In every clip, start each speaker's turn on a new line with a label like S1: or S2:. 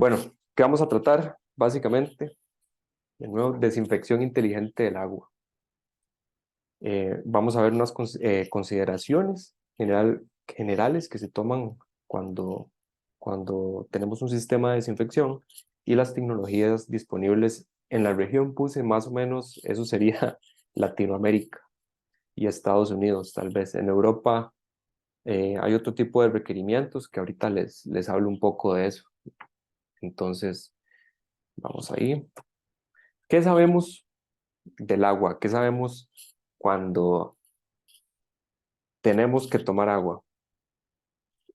S1: Bueno, ¿qué vamos a tratar? Básicamente, de nuevo, desinfección inteligente del agua. Vamos a ver unas consideraciones generales que se toman cuando tenemos un sistema de desinfección y las tecnologías disponibles en la región. Puse más o menos, eso sería Latinoamérica y Estados Unidos, tal vez. En Europa hay otro tipo de requerimientos que ahorita les hablo un poco de eso. Entonces, vamos ahí. ¿Qué sabemos del agua? ¿Qué sabemos cuando tenemos que tomar agua?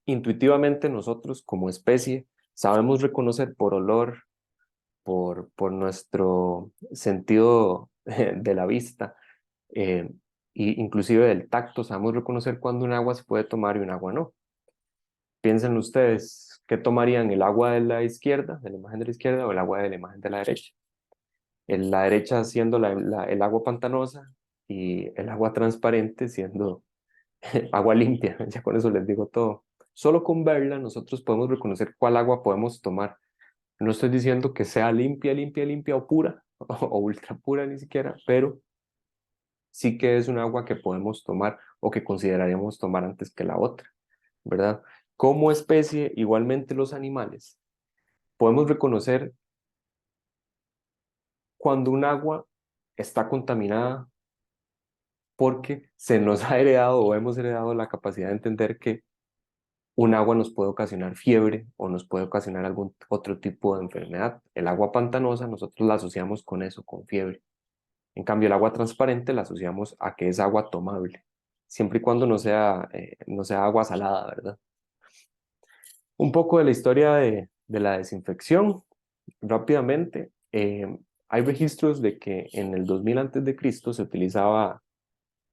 S1: Intuitivamente nosotros como especie sabemos reconocer por olor, por nuestro sentido de la vista, eh, y inclusive del tacto, sabemos reconocer cuando un agua se puede tomar y un agua no. Piensen ustedes, ¿qué tomarían? ¿El agua de la izquierda, de la imagen de la izquierda, o el agua de la imagen de la derecha? La derecha siendo el agua pantanosa y el agua transparente siendo agua limpia. Ya con eso les digo todo. Solo con verla nosotros podemos reconocer cuál agua podemos tomar. No estoy diciendo que sea limpia, limpia, limpia o pura o ultra pura ni siquiera, pero sí que es un agua que podemos tomar o que consideraríamos tomar antes que la otra, ¿verdad? Como especie, igualmente los animales, podemos reconocer cuando un agua está contaminada porque se nos ha heredado o hemos heredado la capacidad de entender que un agua nos puede ocasionar fiebre o nos puede ocasionar algún otro tipo de enfermedad. El agua pantanosa nosotros la asociamos con eso, con fiebre. En cambio, el agua transparente la asociamos a que es agua tomable, siempre y cuando no sea agua salada, ¿verdad? Un poco de la historia de la desinfección, rápidamente. Hay registros de que en el 2000 antes de Cristo se utilizaba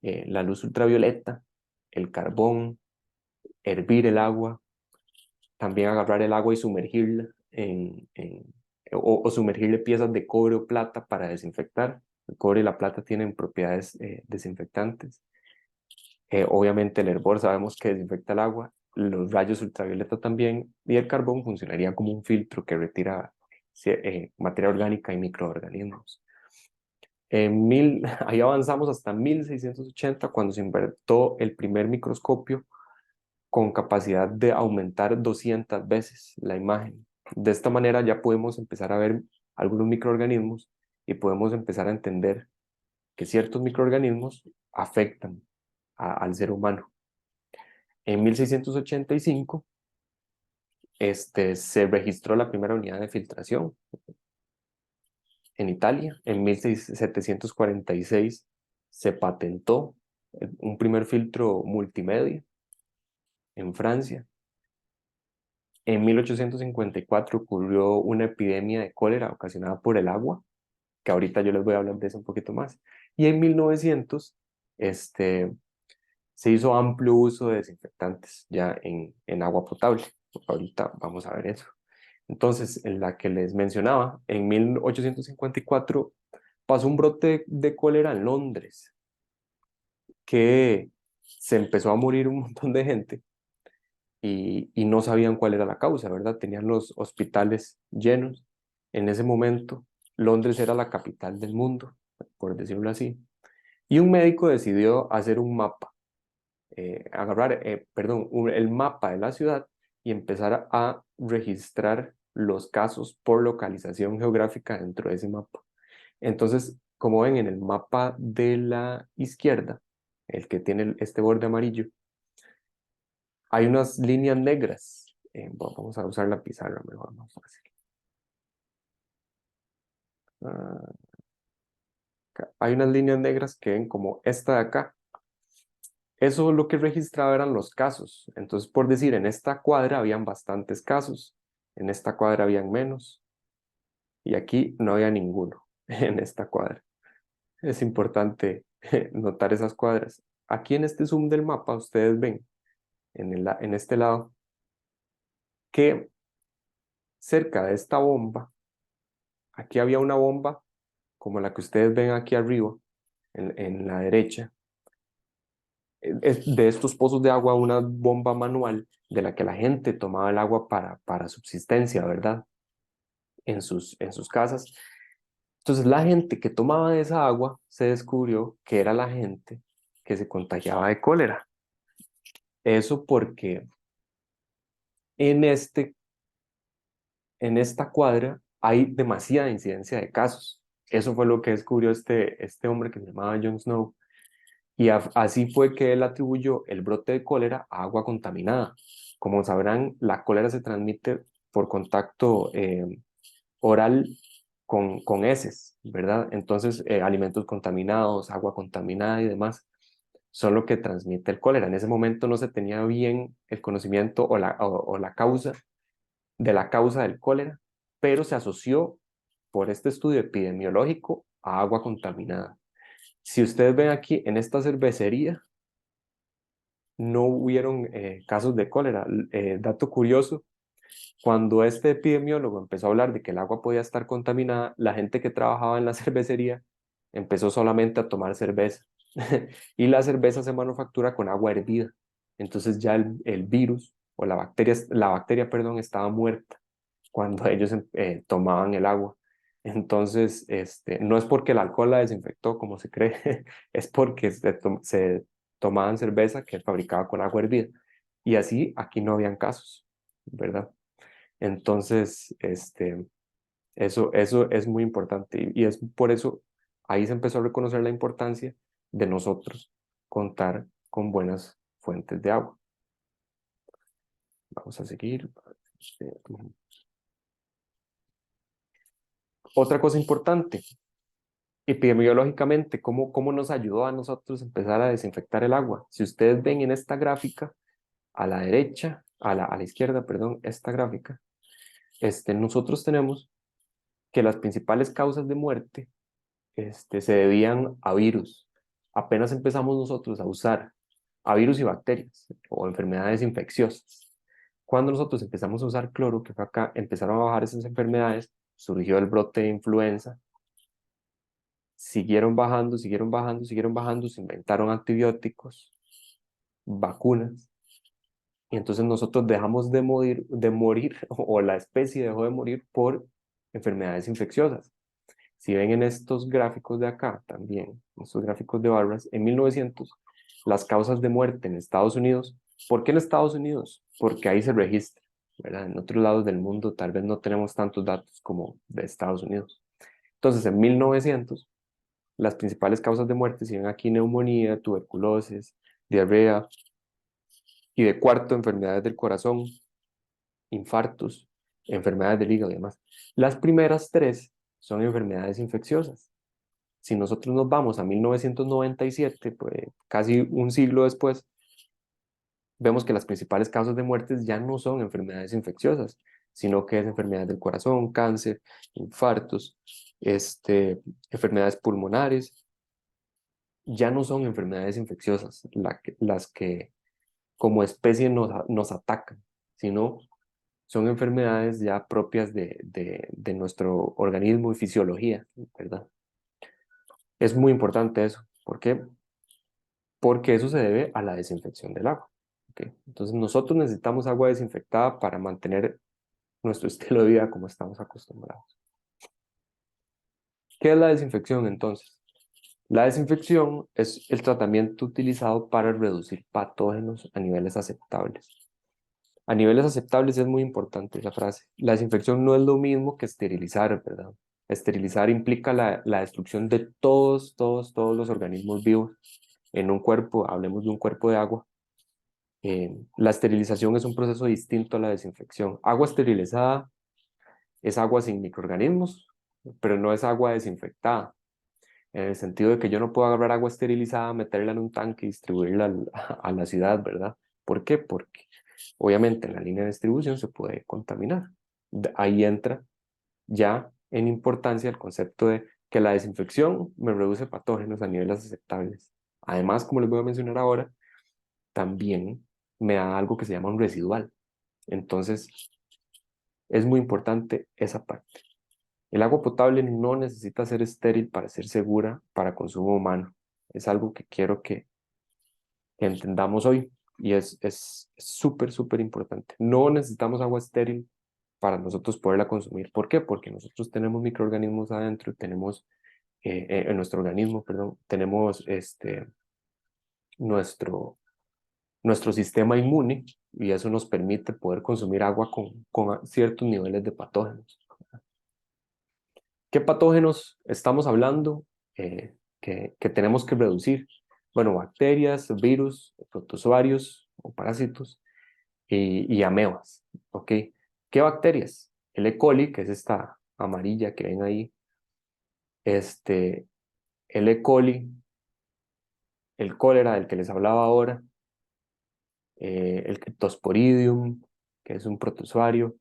S1: la luz ultravioleta, el carbón, hervir el agua, también agarrar el agua y sumergirla o sumergirle piezas de cobre o plata para desinfectar. El cobre y la plata tienen propiedades desinfectantes. Obviamente el hervor sabemos que desinfecta el agua, los rayos ultravioleta también, y el carbón funcionaría como un filtro que retira materia orgánica y microorganismos. Ahí avanzamos hasta 1680 cuando se inventó el primer microscopio con capacidad de aumentar 200 veces la imagen. De esta manera ya podemos empezar a ver algunos microorganismos y podemos empezar a entender que ciertos microorganismos afectan al ser humano. En 1685 se registró la primera unidad de filtración en Italia. En 1746 se patentó un primer filtro multimedia en Francia. En 1854 ocurrió una epidemia de cólera ocasionada por el agua, que ahorita yo les voy a hablar de eso un poquito más. Y en 1900 se hizo amplio uso de desinfectantes ya en agua potable. Ahorita vamos a ver eso. Entonces, en la que les mencionaba, en 1854 pasó un brote de cólera en Londres, que se empezó a morir un montón de gente y no sabían cuál era la causa, ¿verdad? Tenían los hospitales llenos. En ese momento, Londres era la capital del mundo, por decirlo así. Y un médico decidió hacer un mapa, el mapa de la ciudad y empezar a registrar los casos por localización geográfica dentro de ese mapa. Entonces, como ven en el mapa de la izquierda, el que tiene este borde amarillo, hay unas líneas negras. Vamos a usar la pizarra mejor, más fácil. Ah, hay unas líneas negras que ven como esta de acá. Eso lo que registraba eran los casos. Entonces, por decir, en esta cuadra habían bastantes casos, en esta cuadra habían menos, y aquí no había ninguno en esta cuadra. Es importante notar esas cuadras. Aquí en este zoom del mapa, ustedes ven en este lado que cerca de esta bomba, aquí había una bomba como la que ustedes ven aquí arriba, en la derecha. Es de estos pozos de agua una bomba manual de la que la gente tomaba el agua para subsistencia, ¿verdad? en sus casas. Entonces la gente que tomaba de esa agua se descubrió que era la gente que se contagiaba de cólera. Eso porque en, este, en esta cuadra hay demasiada incidencia de casos. Eso fue lo que descubrió este hombre que se llamaba John Snow. Y así fue que él atribuyó el brote de cólera a agua contaminada. Como sabrán, la cólera se transmite por contacto oral con heces, ¿verdad? Entonces, alimentos contaminados, agua contaminada y demás son lo que transmite el cólera. En ese momento no se tenía bien el conocimiento o la causa de la causa del cólera, pero se asoció por este estudio epidemiológico a agua contaminada. Si ustedes ven aquí en esta cervecería, no hubieron casos de cólera. Dato curioso, cuando este epidemiólogo empezó a hablar de que el agua podía estar contaminada, la gente que trabajaba en la cervecería empezó solamente a tomar cerveza. Y la cerveza se manufactura con agua hervida. Entonces ya el virus o la bacteria, perdón, estaba muerta cuando ellos tomaban el agua. Entonces, no es porque el alcohol la desinfectó, como se cree, es porque se tomaban cerveza que fabricaba con agua hervida. Y así aquí no habían casos, ¿verdad? Entonces, eso es muy importante y es por eso ahí se empezó a reconocer la importancia de nosotros contar con buenas fuentes de agua. Vamos a seguir. Otra cosa importante, epidemiológicamente, ¿cómo nos ayudó a nosotros empezar a desinfectar el agua? Si ustedes ven en esta gráfica, a la derecha, a la izquierda, perdón, esta gráfica, nosotros tenemos que las principales causas de muerte se debían a virus. Apenas empezamos nosotros a usar a virus y bacterias o enfermedades infecciosas. Cuando nosotros empezamos a usar cloro, que fue acá, empezaron a bajar esas enfermedades, surgió el brote de influenza, siguieron bajando, siguieron bajando, siguieron bajando, se inventaron antibióticos, vacunas, y entonces nosotros dejamos de morir o la especie dejó de morir por enfermedades infecciosas. Si ven en estos gráficos de acá también, estos gráficos de barras, en 1900, las causas de muerte en Estados Unidos, ¿por qué en Estados Unidos? Porque ahí se registra, ¿verdad? En otros lados del mundo tal vez no tenemos tantos datos como de Estados Unidos. Entonces, en 1900, las principales causas de muerte, si ven aquí, neumonía, tuberculosis, diarrea, y de cuarto, enfermedades del corazón, infartos, enfermedades del hígado y demás. Las primeras tres son enfermedades infecciosas. Si nosotros nos vamos a 1997, pues casi un siglo después, vemos que las principales causas de muertes ya no son enfermedades infecciosas, sino que es enfermedades del corazón, cáncer, infartos, enfermedades pulmonares, ya no son enfermedades infecciosas las que como especie nos atacan, sino son enfermedades ya propias de nuestro organismo y fisiología, ¿verdad? Es muy importante eso. ¿Por qué? Porque eso se debe a la desinfección del agua. ¿Okay? Entonces nosotros necesitamos agua desinfectada para mantener nuestro estilo de vida como estamos acostumbrados. ¿Qué es la desinfección entonces? La desinfección es el tratamiento utilizado para reducir patógenos a niveles aceptables. A niveles aceptables es muy importante esa frase. La desinfección no es lo mismo que esterilizar, ¿verdad? Esterilizar implica la destrucción de todos los organismos vivos en un cuerpo, hablemos de un cuerpo de agua. La esterilización es un proceso distinto a la desinfección. Agua esterilizada es agua sin microorganismos, pero no es agua desinfectada, en el sentido de que yo no puedo agarrar agua esterilizada, meterla en un tanque y distribuirla a la ciudad, ¿verdad? ¿Por qué? Porque obviamente en la línea de distribución se puede contaminar. Ahí entra ya en importancia el concepto de que la desinfección me reduce patógenos a niveles aceptables. Además, como les voy a mencionar ahora, también me da algo que se llama un residual. Entonces, es muy importante esa parte. El agua potable no necesita ser estéril para ser segura para consumo humano. Es algo que quiero que entendamos hoy y es súper, súper importante. No necesitamos agua estéril para nosotros poderla consumir. ¿Por qué? Porque nosotros tenemos microorganismos adentro, tenemos en nuestro organismo, perdón, tenemos nuestro sistema inmune y eso nos permite poder consumir agua con ciertos niveles de patógenos. ¿Qué patógenos estamos hablando que tenemos que reducir? Bueno, bacterias, virus, protozoarios o parásitos y amebas. ¿Ok? ¿Qué bacterias? El E. coli, que es esta amarilla que ven ahí, el E. coli, el cólera del que les hablaba ahora, el Cryptosporidium, que es un protozoario,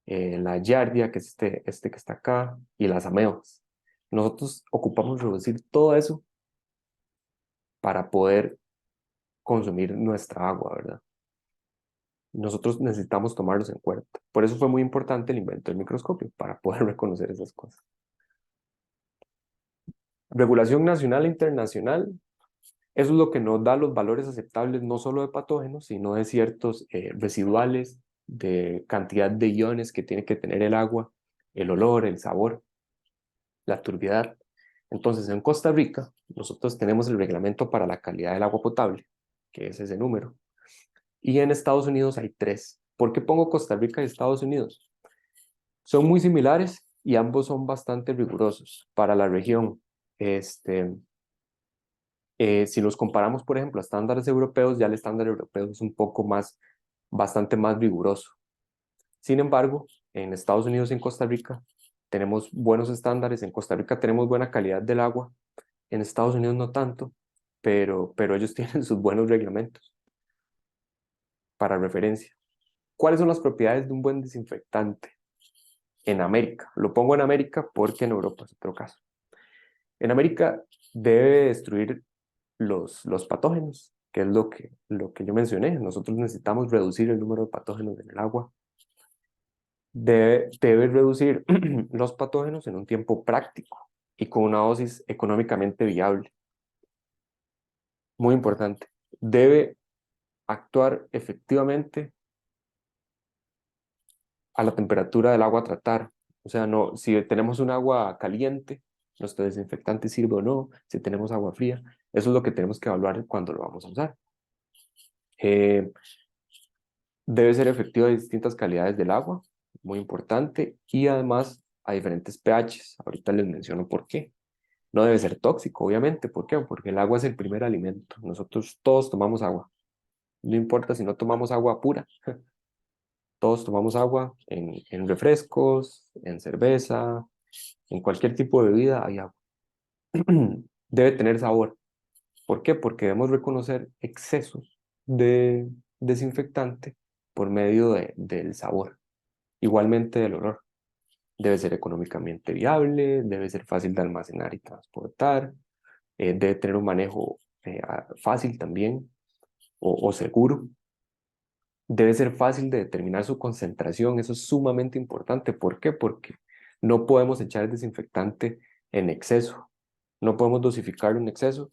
S1: la Giardia, que es este que está acá, y las amebas. Nosotros ocupamos reducir todo eso para poder consumir nuestra agua, ¿verdad? Nosotros necesitamos tomarlos en cuenta. Por eso fue muy importante el invento del microscopio, para poder reconocer esas cosas. Regulación nacional e internacional, eso es lo que nos da los valores aceptables no solo de patógenos, sino de ciertos residuales, de cantidad de iones que tiene que tener el agua, el olor, el sabor, la turbiedad. Entonces, en Costa Rica, nosotros tenemos el reglamento para la calidad del agua potable, que es ese número. Y en Estados Unidos hay 3. ¿Por qué pongo Costa Rica y Estados Unidos? Son muy similares y ambos son bastante rigurosos para la región. Si los comparamos, por ejemplo, a estándares europeos, ya el estándar europeo es un poco más, bastante más riguroso. Sin embargo, en Estados Unidos y en Costa Rica tenemos buenos estándares. En Costa Rica tenemos buena calidad del agua. En Estados Unidos no tanto, pero ellos tienen sus buenos reglamentos para referencia. ¿Cuáles son las propiedades de un buen desinfectante? En América. Lo pongo en América porque en Europa es otro caso. En América debe destruir los patógenos, que es lo que yo mencioné. Nosotros necesitamos reducir el número de patógenos en el agua. Debe reducir los patógenos en un tiempo práctico y con una dosis económicamente viable. Muy importante. Debe actuar efectivamente a la temperatura del agua a tratar. O sea, no, si tenemos un agua caliente, nuestro desinfectante sirve o no, si tenemos agua fría, eso es lo que tenemos que evaluar cuando lo vamos a usar. Debe ser efectivo a distintas calidades del agua, muy importante, y además a diferentes pHs. Ahorita les menciono por qué. No debe ser tóxico, obviamente. ¿Por qué? Porque el agua es el primer alimento. Nosotros todos tomamos agua. No importa si no tomamos agua pura. Todos tomamos agua en refrescos, en cerveza, en cualquier tipo de bebida hay agua. Debe tener sabor. ¿Por qué? Porque debemos reconocer excesos de desinfectante por medio del sabor. Igualmente del olor. Debe ser económicamente viable, debe ser fácil de almacenar y transportar, debe tener un manejo fácil también o seguro. Debe ser fácil de determinar su concentración, eso es sumamente importante. ¿Por qué? Porque no podemos echar el desinfectante en exceso, no podemos dosificarlo en exceso.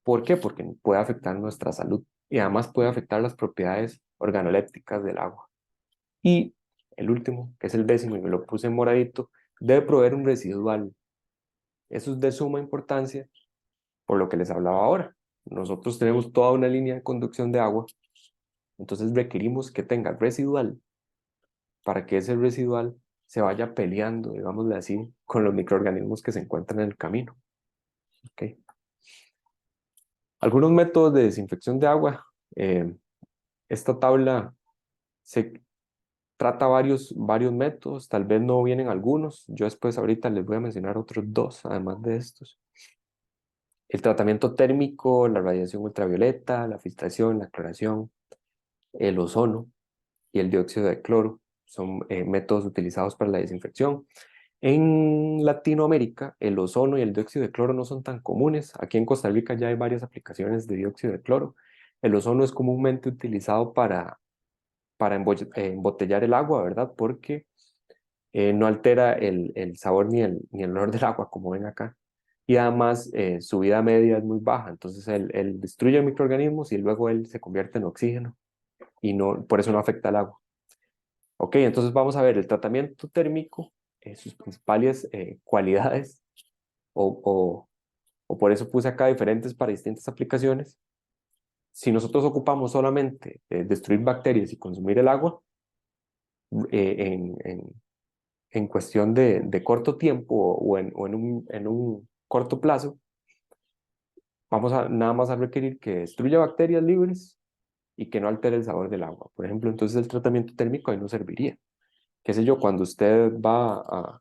S1: ¿Por qué? Porque puede afectar nuestra salud y además puede afectar las propiedades organolépticas del agua. Y el último, que es el 10º, y me lo puse en moradito, debe proveer un residual. Eso es de suma importancia por lo que les hablaba ahora. Nosotros tenemos toda una línea de conducción de agua, entonces requerimos que tenga residual para que ese residual se vaya peleando, digámosle así, con los microorganismos que se encuentran en el camino. ¿Okay? Algunos métodos de desinfección de agua. Esta tabla se trata varios métodos, tal vez no vienen algunos. Yo después ahorita les voy a mencionar otros 2, además de estos. El tratamiento térmico, la radiación ultravioleta, la filtración, la cloración, el ozono y el dióxido de cloro son métodos utilizados para la desinfección. En Latinoamérica, el ozono y el dióxido de cloro no son tan comunes. Aquí en Costa Rica ya hay varias aplicaciones de dióxido de cloro. El ozono es comúnmente utilizado para embotellar el agua, ¿verdad? Porque no altera el sabor ni el olor del agua, como ven acá. Y además su vida media es muy baja, entonces él destruye microorganismos y luego él se convierte en oxígeno y no, por eso no afecta al agua. Ok, entonces vamos a ver el tratamiento térmico, sus principales cualidades, o, o, o por eso puse acá diferentes para distintas aplicaciones. Si nosotros ocupamos solamente destruir bacterias y consumir el agua, en cuestión de corto tiempo en un corto plazo, vamos a nada más a requerir que destruya bacterias libres y que no altere el sabor del agua. Por ejemplo, entonces el tratamiento térmico ahí no serviría. Qué sé yo, cuando usted va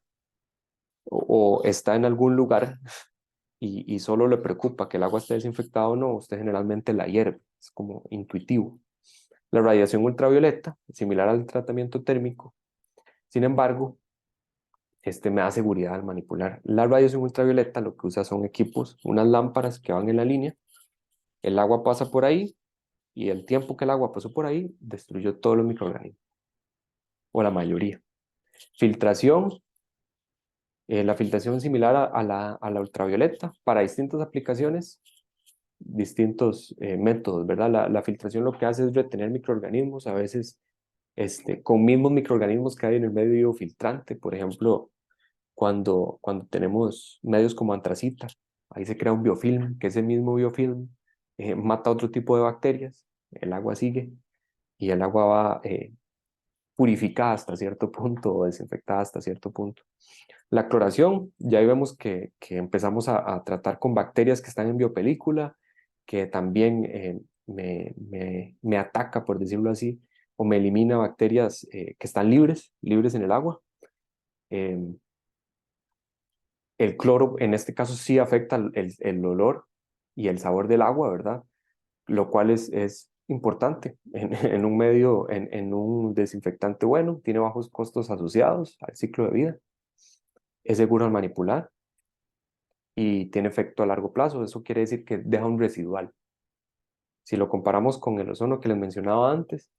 S1: o está en algún lugar y solo le preocupa que el agua esté desinfectada o no, usted generalmente la hierve, es como intuitivo. La radiación ultravioleta, similar al tratamiento térmico, sin embargo, me da seguridad al manipular. La radiación ultravioleta lo que usa son equipos, unas lámparas que van en la línea, el agua pasa por ahí y el tiempo que el agua pasó por ahí destruyó todos los microorganismos, o la mayoría. Filtración, la filtración similar a la ultravioleta para distintas aplicaciones, distintos métodos, ¿verdad? La filtración lo que hace es retener microorganismos, a veces con mismos microorganismos que hay en el medio filtrante, por ejemplo, cuando tenemos medios como antracita, ahí se crea un biofilm, que ese mismo biofilm mata otro tipo de bacterias, el agua sigue y el agua va purificada hasta cierto punto o desinfectada hasta cierto punto. La cloración, ya ahí vemos que empezamos a tratar con bacterias que están en biopelícula, que también me ataca, por decirlo así, o me elimina bacterias que están libres en el agua. Eh, el cloro en este caso sí afecta el olor y el sabor del agua, ¿verdad? Lo cual es importante en un medio, en un desinfectante bueno, tiene bajos costos asociados al ciclo de vida, es seguro al manipular y tiene efecto a largo plazo. Eso quiere decir que deja un residual. Si lo comparamos con el ozono que les mencionaba antes,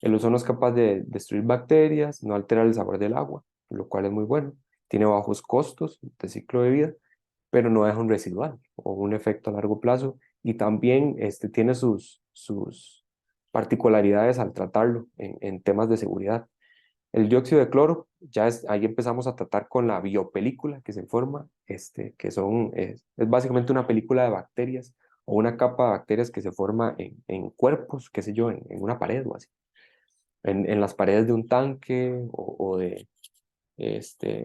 S1: el ozono es capaz de destruir bacterias, no altera el sabor del agua, lo cual es muy bueno. Tiene bajos costos de ciclo de vida, pero no deja un residual o un efecto a largo plazo. Y también tiene sus particularidades al tratarlo en temas de seguridad. El dióxido de cloro, ahí empezamos a tratar con la biopelícula que se forma, que es básicamente una película de bacterias o una capa de bacterias que se forma en cuerpos, qué sé yo, en una pared o así, en las paredes de un tanque o de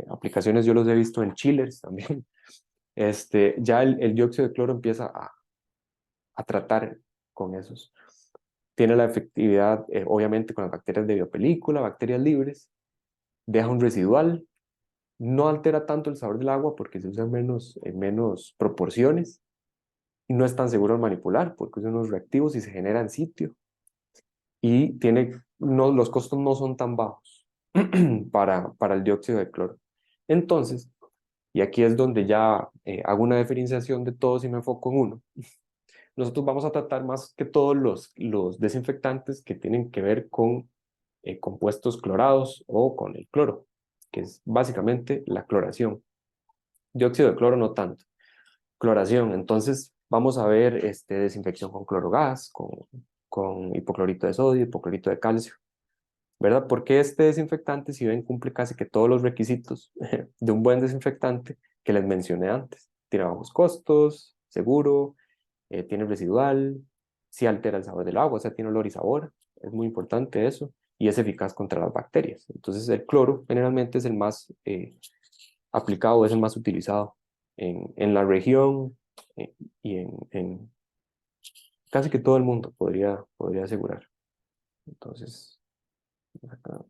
S1: aplicaciones, yo los he visto en chillers también. Ya el dióxido de cloro empieza a tratar con esos. Tiene la efectividad, obviamente, con las bacterias de biopelícula, bacterias libres, deja un residual, no altera tanto el sabor del agua porque se usa en menos proporciones y no es tan seguro al manipular porque usa unos reactivos y se genera en sitio y los costos no son tan bajos para el dióxido de cloro. Entonces, y aquí es donde ya hago una diferenciación de todos y me enfoco en uno. Nosotros vamos a tratar más que todos los desinfectantes que tienen que ver con compuestos clorados o con el cloro, que es básicamente la cloración. Dióxido de cloro no tanto. Cloración, entonces vamos a ver desinfección con clorogas, con hipoclorito de sodio, hipoclorito de calcio, ¿verdad? Porque este desinfectante, si ven, cumple casi que todos los requisitos de un buen desinfectante que les mencioné antes. Tiene bajos costos, seguro, tiene residual, sí altera el sabor del agua, o sea, tiene olor y sabor, es muy importante eso, y es eficaz contra las bacterias. Entonces el cloro generalmente es el más aplicado, es el más utilizado en la región y en casi que todo el mundo podría asegurar. Entonces, acá.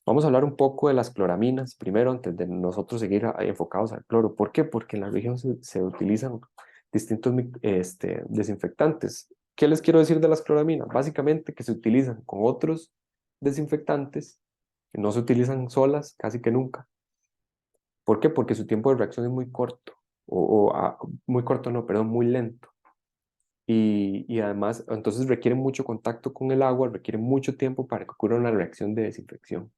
S1: Vamos a hablar un poco de las cloraminas primero, antes de nosotros seguir enfocados al cloro. ¿Por qué? Porque en la región se utilizan distintos desinfectantes. ¿Qué les quiero decir de las cloraminas? Básicamente que se utilizan con otros desinfectantes que no se utilizan solas casi que nunca. ¿Por qué? Porque su tiempo de reacción es muy corto, muy corto, no, perdón, muy lento. Y además, entonces requieren mucho contacto con el agua, requieren mucho tiempo para que ocurra una reacción de desinfección.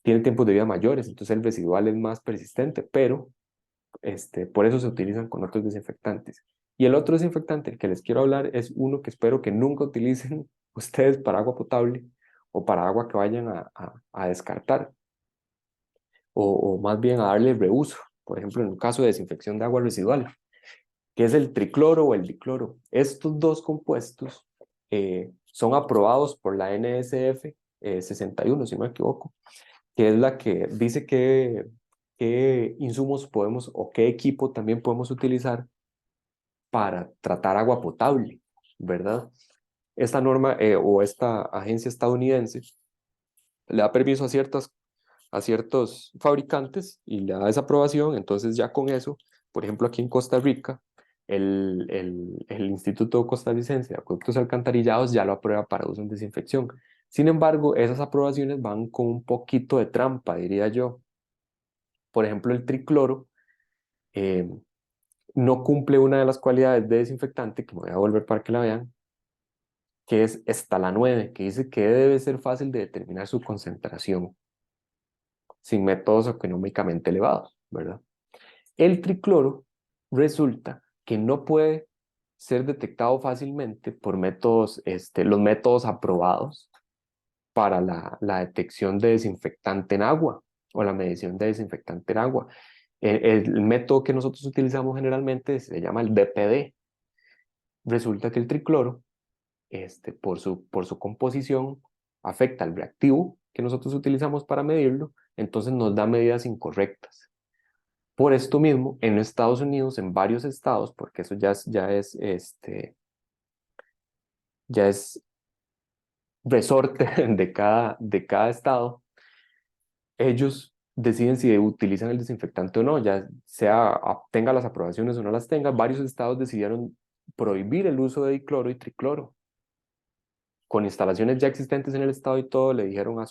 S1: Tienen tiempos de vida mayores, entonces el residual es más persistente, pero por eso se utilizan con otros desinfectantes. Y el otro desinfectante del que les quiero hablar es uno que espero que nunca utilicen ustedes para agua potable o para agua que vayan a descartar, o más bien a darle reuso, por ejemplo, en un caso de desinfección de agua residual, que es el tricloro o el dicloro. Estos dos compuestos son aprobados por la NSF 61, si no me equivoco, que es la que dice qué insumos podemos o qué equipo también podemos utilizar para tratar agua potable, ¿verdad? Esta norma o esta agencia estadounidense le da permiso a ciertos fabricantes y le da esa aprobación. Entonces ya con eso, por ejemplo aquí en Costa Rica, el Instituto Costarricense de Acueductos y Alcantarillados ya lo aprueba para uso en desinfección. Sin embargo, esas aprobaciones van con un poquito de trampa, diría yo. Por ejemplo, el tricloro eh, no cumple una de las cualidades de desinfectante, que me voy a volver para que la vean, que es esta la 9, que dice que debe ser fácil de determinar su concentración sin métodos económicamente elevados, ¿verdad? El tricloro resulta que no puede ser detectado fácilmente por métodos, los métodos aprobados para la detección de desinfectante en agua o la medición de desinfectante en agua. El método que nosotros utilizamos generalmente se llama el BPD. Resulta que el tricloro, por su composición, afecta al reactivo que nosotros utilizamos para medirlo, entonces nos da medidas incorrectas. Por esto mismo, en Estados Unidos, en varios estados, porque eso ya es resorte de cada estado, ellos deciden si utilizan el desinfectante o no, ya sea tenga las aprobaciones o no las tenga. Varios estados decidieron prohibir el uso de dicloro y tricloro. Con instalaciones ya existentes en el estado y todo, le dijeron a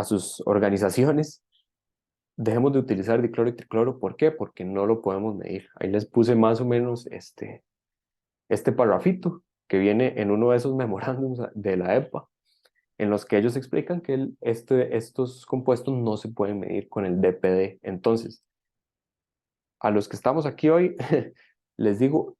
S1: sus organizaciones, dejemos de utilizar dicloro y tricloro. ¿Por qué? Porque no lo podemos medir. Ahí les puse más o menos este parrafito que viene en uno de esos memorándums de la EPA, en los que ellos explican que estos compuestos no se pueden medir con el DPD. Entonces, a los que estamos aquí hoy, les digo,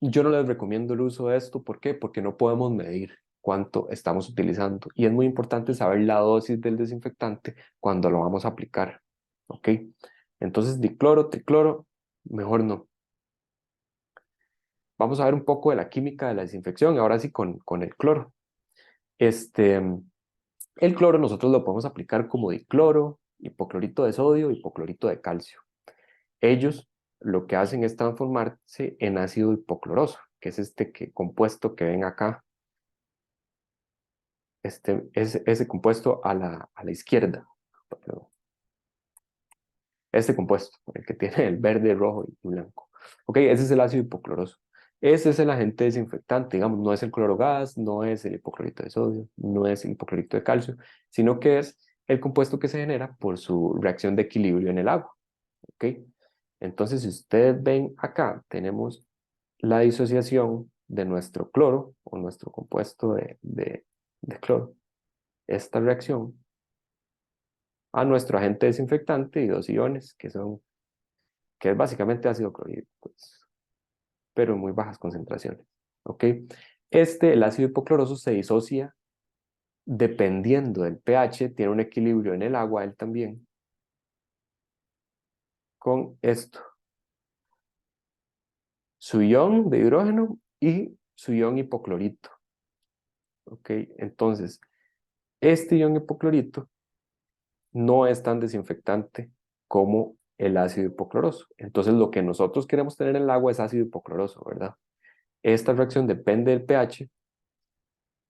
S1: yo no les recomiendo el uso de esto. ¿Por qué? Porque no podemos medir cuánto estamos utilizando. Y es muy importante saber la dosis del desinfectante cuando lo vamos a aplicar. ¿Ok? Entonces, dicloro, tricloro, mejor no. Vamos a ver un poco de la química de la desinfección, ahora sí con el cloro. Este, el cloro nosotros lo podemos aplicar como dicloro, hipoclorito de sodio, hipoclorito de calcio. Ellos lo que hacen es transformarse en ácido hipocloroso, que es compuesto que ven acá. Es ese compuesto a la izquierda. Perdón. Este compuesto, el que tiene el verde, rojo y blanco. Ok, ese es el ácido hipocloroso. Ese es el agente desinfectante, digamos, no es el clorogas, no es el hipoclorito de sodio, no es el hipoclorito de calcio, sino que es el compuesto que se genera por su reacción de equilibrio en el agua. ¿Ok? Entonces, si ustedes ven acá, tenemos la disociación de nuestro cloro o nuestro compuesto de cloro, esta reacción, a nuestro agente desinfectante y dos iones, que es básicamente ácido clorhídrico, pues, pero en muy bajas concentraciones. ¿Ok? El ácido hipocloroso se disocia dependiendo del pH, tiene un equilibrio en el agua él también, con esto, su ion de hidrógeno y su ion hipoclorito. ¿Ok? Entonces, este ion hipoclorito no es tan desinfectante como el ácido hipocloroso. Entonces, lo que nosotros queremos tener en el agua es ácido hipocloroso, ¿verdad? Esta reacción depende del pH,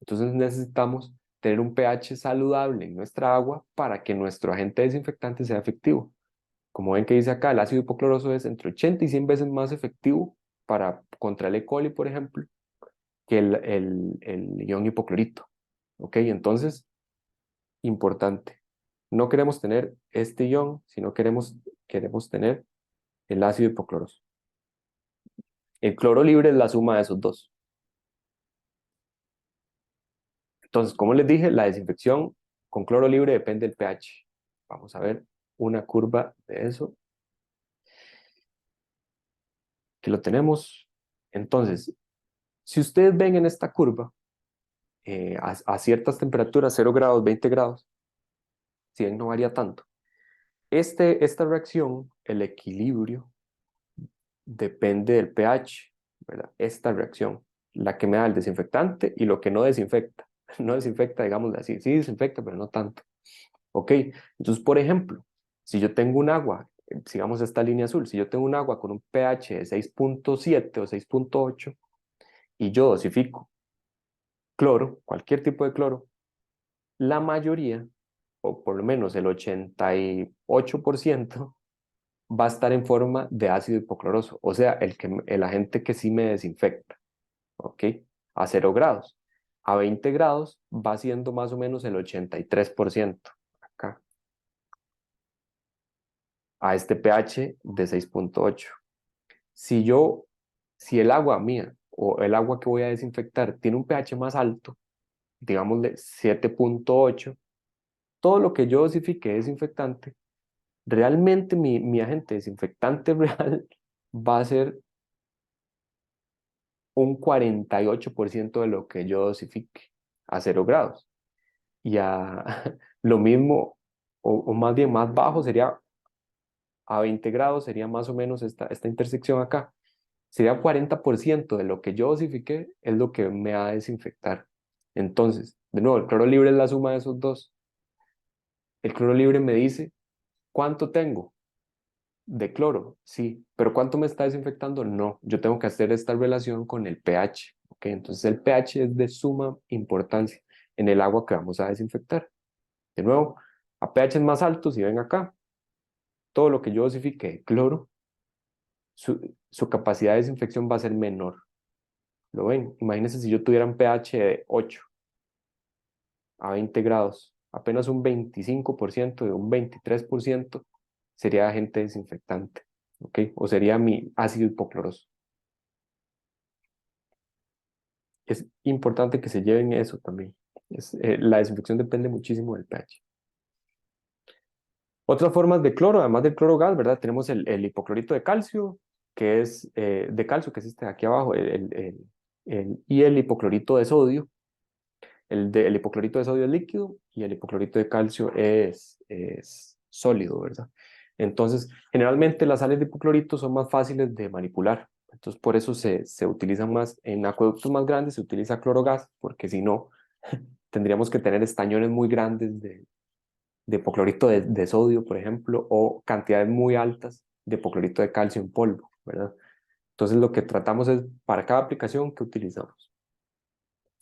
S1: entonces necesitamos tener un pH saludable en nuestra agua para que nuestro agente desinfectante sea efectivo. Como ven que dice acá, el ácido hipocloroso es entre 80 y 100 veces más efectivo contra el E. coli, por ejemplo, que el ion hipoclorito. ¿Ok? Entonces, importante. No queremos tener este ion, sino queremos tener el ácido hipocloroso. El cloro libre es la suma de esos dos. Entonces, como les dije, la desinfección con cloro libre depende del pH. Vamos a ver una curva de eso. Que lo tenemos. Entonces, si ustedes ven en esta curva, a ciertas temperaturas, 0 grados, 20 grados, si bien no varía tanto. Esta reacción, el equilibrio, depende del pH, ¿verdad? Esta reacción, la que me da el desinfectante y lo que no desinfecta. No desinfecta, digamos así, sí desinfecta, pero no tanto. Ok, entonces, por ejemplo, si yo tengo un agua, sigamos esta línea azul, si yo tengo un agua con un pH de 6.7 o 6.8 y yo dosifico cloro, cualquier tipo de cloro, la mayoría, o por lo menos el 88%, va a estar en forma de ácido hipocloroso, o sea, el agente que sí me desinfecta, ¿ok? A 0 grados. A 20 grados va siendo más o menos el 83%, acá, a este pH de 6.8. Si yo, si el agua mía o el agua que voy a desinfectar tiene un pH más alto, digamos de 7.8, todo lo que yo dosifique desinfectante, realmente mi agente desinfectante real va a ser un 48% de lo que yo dosifique a 0 grados. Y a lo mismo, o más bien más bajo, sería a 20 grados, sería más o menos esta intersección acá. Sería 40% de lo que yo dosifiqué es lo que me va a desinfectar. Entonces, de nuevo, el cloro libre es la suma de esos dos. El cloro libre me dice cuánto tengo de cloro, sí, pero cuánto me está desinfectando, no. Yo tengo que hacer esta relación con el pH. ¿Ok? Entonces, el pH es de suma importancia en el agua que vamos a desinfectar. De nuevo, a pH más altos, si ven acá, todo lo que yo dosifique de cloro, su capacidad de desinfección va a ser menor. ¿Lo ven? Imagínense si yo tuviera un pH de 8 a 20 grados, apenas un 25% de un 23% sería agente desinfectante, ¿ok? O sería mi ácido hipocloroso. Es importante que se lleven eso también. La desinfección depende muchísimo del pH. Otras formas de cloro, además del cloro gas, ¿verdad? Tenemos el hipoclorito de calcio, que es de calcio, que es este de aquí abajo, y el hipoclorito de sodio. El hipoclorito de sodio es líquido y el hipoclorito de calcio es sólido, ¿verdad? Entonces, generalmente las sales de hipoclorito son más fáciles de manipular. Entonces, por eso se utilizan más en acueductos más grandes, se utiliza clorogas, porque si no, tendríamos que tener estañones muy grandes de hipoclorito de sodio, por ejemplo, o cantidades muy altas de hipoclorito de calcio en polvo, ¿verdad? Entonces, lo que tratamos es, para cada aplicación que utilizamos.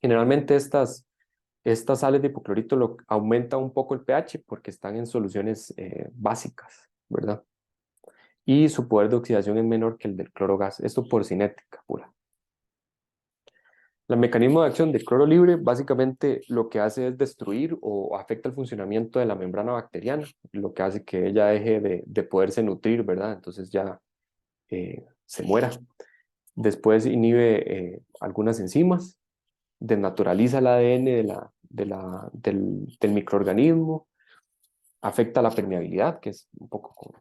S1: Generalmente estas sales de hipoclorito aumentan un poco el pH porque están en soluciones básicas, ¿verdad? Y su poder de oxidación es menor que el del cloro gas, esto por cinética pura. El mecanismo de acción del cloro libre básicamente lo que hace es destruir o afecta el funcionamiento de la membrana bacteriana, lo que hace que ella deje de poderse nutrir, ¿verdad? Entonces ya se muera. Después inhibe algunas enzimas, desnaturaliza el ADN del microorganismo, afecta la permeabilidad, que es un poco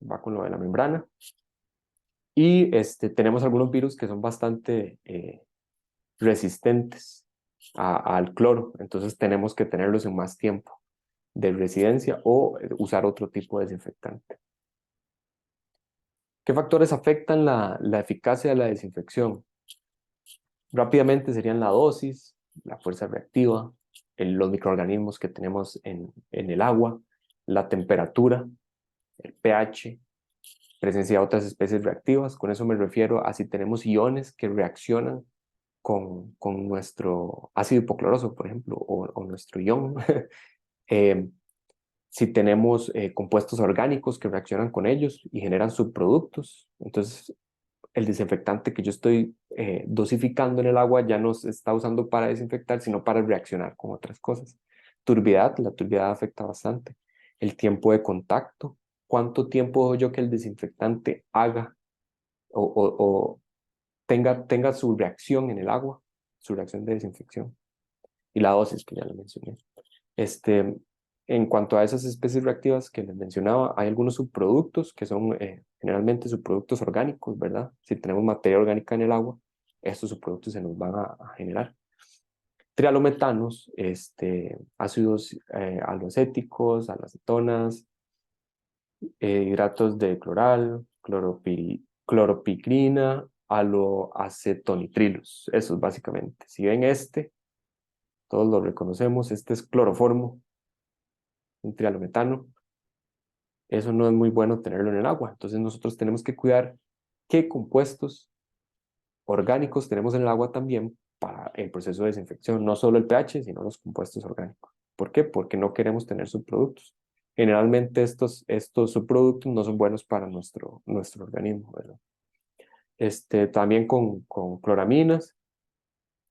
S1: va con lo de la membrana. Y tenemos algunos virus que son bastante resistentes al cloro, entonces tenemos que tenerlos en más tiempo de residencia o usar otro tipo de desinfectante. ¿Qué factores afectan la eficacia de la desinfección? Rápidamente serían la dosis, la fuerza reactiva, los microorganismos que tenemos en el agua, la temperatura, el pH, presencia de otras especies reactivas. Con eso me refiero a si tenemos iones que reaccionan con nuestro ácido hipocloroso, por ejemplo, o nuestro ion. Si tenemos compuestos orgánicos que reaccionan con ellos y generan subproductos. Entonces, el desinfectante que yo estoy dosificando en el agua ya no se está usando para desinfectar, sino para reaccionar con otras cosas. Turbiedad, la turbiedad afecta bastante. El tiempo de contacto, cuánto tiempo dejo yo que el desinfectante haga o tenga su reacción en el agua, su reacción de desinfección. Y la dosis, que ya lo mencioné. En cuanto a esas especies reactivas que les mencionaba, hay algunos subproductos que son generalmente subproductos orgánicos, ¿verdad? Si tenemos materia orgánica en el agua, estos subproductos se nos van a generar. trialometanos, ácidos aloacéticos, alacetonas, hidratos de cloral, cloropicrina, aloacetonitrilos. Eso es básicamente. Si ven todos lo reconocemos, este es cloroformo, un trialometano. Eso no es muy bueno tenerlo en el agua. Entonces nosotros tenemos que cuidar qué compuestos orgánicos tenemos en el agua también para el proceso de desinfección, no solo el pH, sino los compuestos orgánicos. ¿Por qué? Porque no queremos tener subproductos. Generalmente estos subproductos no son buenos para nuestro organismo, ¿verdad? También con cloraminas,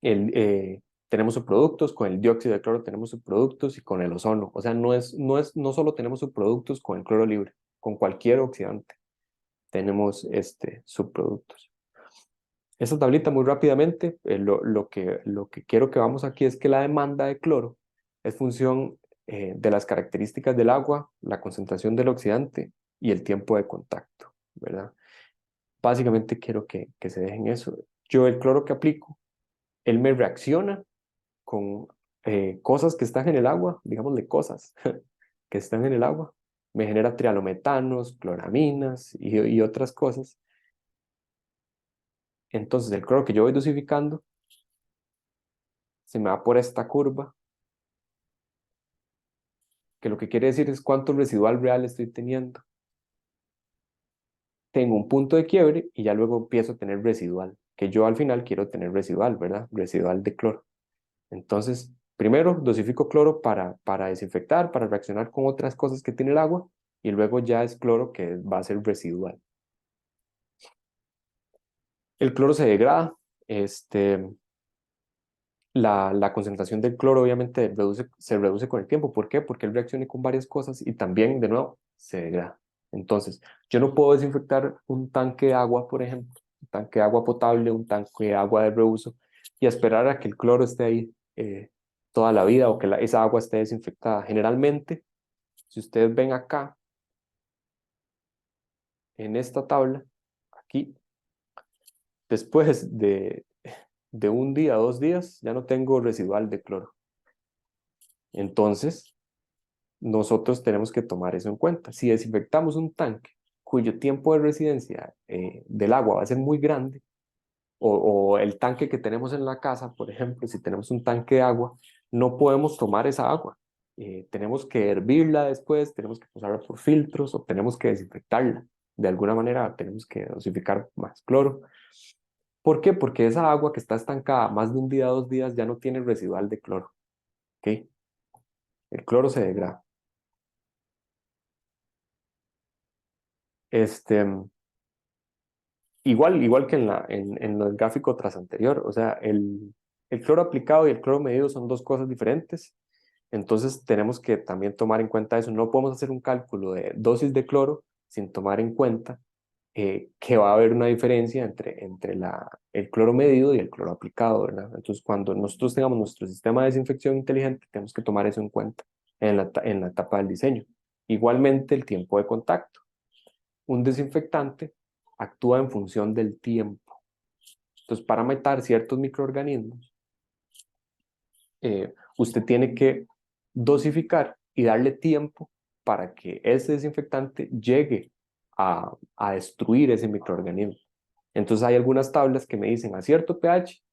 S1: tenemos subproductos, con el dióxido de cloro tenemos subproductos y con el ozono. O sea, no solo tenemos subproductos con el cloro libre, con cualquier oxidante tenemos subproductos. Esta tablita muy rápidamente, lo que quiero que vamos aquí es que la demanda de cloro es función de las características del agua, la concentración del oxidante y el tiempo de contacto, ¿verdad? Básicamente quiero que se dejen eso. Yo el cloro que aplico, él me reacciona con cosas que están en el agua, digámosle cosas que están en el agua, me genera trialometanos, cloraminas y otras cosas. Entonces el cloro que yo voy dosificando se me va por esta curva, que lo que quiere decir es cuánto residual real estoy teniendo. Tengo un punto de quiebre y ya luego empiezo a tener residual, que yo al final quiero tener residual, ¿verdad? Residual de cloro. Entonces, primero dosifico cloro para desinfectar, para reaccionar con otras cosas que tiene el agua, y luego ya es cloro que va a ser residual. El cloro se degrada, la concentración del cloro obviamente se reduce con el tiempo. ¿Por qué? Porque él reacciona con varias cosas y también, de nuevo, se degrada. Entonces, yo no puedo desinfectar un tanque de agua, por ejemplo, un tanque de agua potable, un tanque de agua de reuso, y esperar a que el cloro esté ahí toda la vida o que esa agua esté desinfectada. Generalmente, si ustedes ven acá, en esta tabla, aquí, después de un día, 2 días, ya no tengo residual de cloro. Entonces, nosotros tenemos que tomar eso en cuenta. Si desinfectamos un tanque cuyo tiempo de residencia del agua va a ser muy grande, o el tanque que tenemos en la casa, por ejemplo, si tenemos un tanque de agua, no podemos tomar esa agua. Tenemos que hervirla después, tenemos que pasarla por filtros o tenemos que desinfectarla. De alguna manera tenemos que dosificar más cloro. ¿Por qué? Porque esa agua que está estancada más de un día, 2 días, ya no tiene residual de cloro. ¿Ok? El cloro se degrada. Este, igual que en el gráfico tras anterior, o sea, el cloro aplicado y el cloro medido son dos cosas diferentes. Entonces tenemos que también tomar en cuenta eso. No podemos hacer un cálculo de dosis de cloro sin tomar en cuenta que va a haber una diferencia entre el cloro medido y el cloro aplicado, ¿verdad? Entonces, cuando nosotros tengamos nuestro sistema de desinfección inteligente, tenemos que tomar eso en cuenta en la etapa del diseño. Igualmente, el tiempo de contacto. Un desinfectante actúa en función del tiempo. Entonces, para matar ciertos microorganismos, usted tiene que dosificar y darle tiempo para que ese desinfectante llegue a destruir ese microorganismo. Entonces hay algunas tablas que me dicen a cierto pH